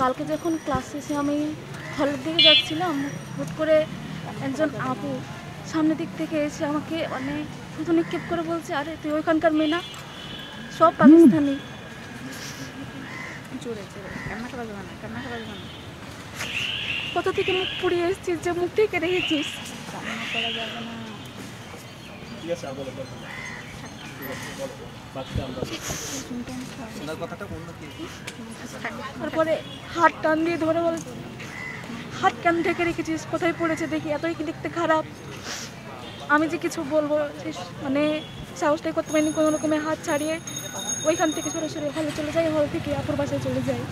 কালকে যখন ক্লাস শেষে আমি হলের দিকে যাচ্ছিলাম, হুট করে একজন আপু সামনের দিক থেকে এসে আমাকে মানে থুতু নিক্ষেপ করে বলছে, আরে তুই ওইখানকার মেয়ে না, সব পাকিস্তানি। কোথা থেকে মুখ পুড়িয়ে এসেছিস যে মুখ ঢেকে রেখেছিস? তারপরে হাত টান দিয়ে ধরে বল, হাত কেন ঢেকে রেখেছিস, কোথায় পড়েছে দেখি, এতই কি দেখতে খারাপ। আমি যে কিছু বলবো মানে সাহসটাই করতে পারিনি, কোনো রকমে হাত ছাড়িয়ে ওইখান থেকে সরাসরি হলে চলে যাই, হল থেকে আপুর বাসায় চলে যাই।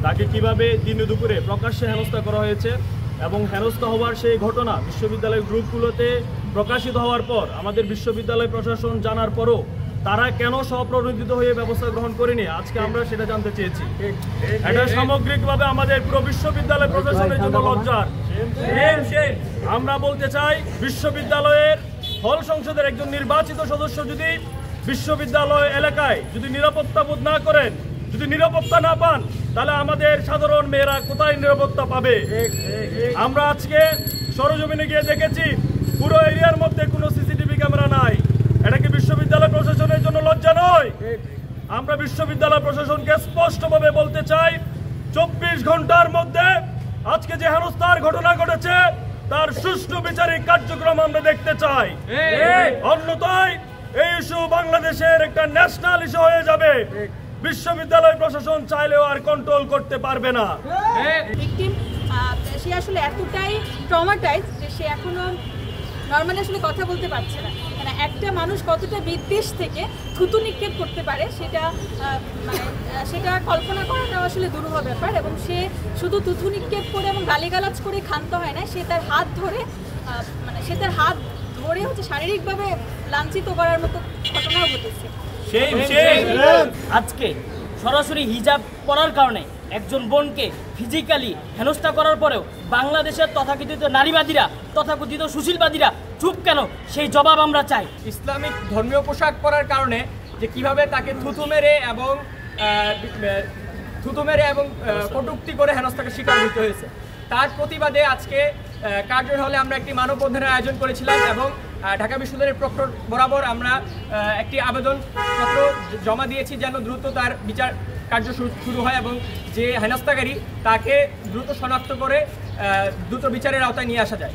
তাকে কিভাবে দিনে দুপুরে প্রকাশ্যে হেনস্থা করা হয়েছে এবং হেনস্থা হওয়ার সেই ঘটনা বিশ্ববিদ্যালয়ের গ্রুপগুলোতে প্রকাশিত হওয়ার পর আমাদের বিশ্ববিদ্যালয় প্রশাসন জানার পরও তারা কেন স্বপ্রণোদিত হয়ে ব্যবস্থা গ্রহণ করেনি, আজকে আমরা সেটা জানতে চেয়েছি। এটা সামগ্রিকভাবে আমাদের পুরো বিশ্ববিদ্যালয় প্রশাসনের জন্য লজ্জার। আমরা বলতে চাই, বিশ্ববিদ্যালয়ের হল সংসদের একজন নির্বাচিত সদস্য যদি বিশ্ববিদ্যালয় এলাকায় যদি নিরাপত্তা বোধ না করেন, যদি নিরাপত্তা না পান, তাহলে আমাদের সাধারণ মেয়েরা কোথায় নিরাপত্তা পাবে? আমরা আজকে সরজমিনে গিয়ে দেখেছি পুরো এরিয়ার মধ্যে কোনো সিসিটিভি ক্যামেরা নাই। এটা কি বিশ্ববিদ্যালয় প্রশাসনের জন্য লজ্জা নয়? আমরা বিশ্ববিদ্যালয় প্রশাসনকে স্পষ্টভাবে বলতে চাই, 24 ঘন্টার মধ্যে আজকে যে হেনস্থার ঘটনা ঘটেছে তার সুষ্ঠু বিচারিক কার্যক্রম আমরা দেখতে চাই। অন্যথায় এই ইস্যু বাংলাদেশের একটা ন্যাশনাল ইস্যু হয়ে যাবে। বিশ্ববিদ্যালয় প্রশাসন চাইলেও আর কন্ট্রোল করতে পারবে না। ভিকটিম সে আসলে এতটাই ট্রমাটাইজ যে সে এখনো নর্মালি আসলে কথা বলতে পারছে না। মানে একটা মানুষ কতটা বিদ্বেষ থেকে থুতু নিক্ষেপ করতে পারে সেটা কল্পনা করাটা আসলে দুরূহ ব্যাপার। এবং সে শুধু থুতু নিক্ষেপ করে এবং গালিগালাজ করে ক্ষান্ত হয় না, সে তার হাত ধরে হচ্ছে শারীরিকভাবে লাঞ্ছিত করার মতো ঘটনাও ঘটেছে। আজকে সরাসরি হিজাব পরার কারণে একজন বোনকে ফিজিক্যালি হেনস্থা করার পরেও বাংলাদেশের তথাকথিত নারীবাদীরা, তথাকথিত সুশীলবাদীরা চুপ কেন, সেই জবাব আমরা চাই। ইসলামিক ধর্মীয় পোশাক পরার কারণে যে কিভাবে তাকে থুতু মেরে এবং কটূক্তি করে হেনস্থাকে শিকার হতে হয়েছে, তার প্রতিবাদে আজকে কার্জন হলে আমরা একটি মানববন্ধনের আয়োজন করেছিলাম এবং ঢাকা বিশ্ববিদ্যালয়ের প্রক্টর বরাবর আমরা একটি আবেদনপত্র জমা দিয়েছি যেন দ্রুত তার বিচার কার্য শুরু হয় এবং যে হেনস্থাকারী তাকে দ্রুত শনাক্ত করে দ্রুত বিচারের আওতায় নিয়ে আসা যায়।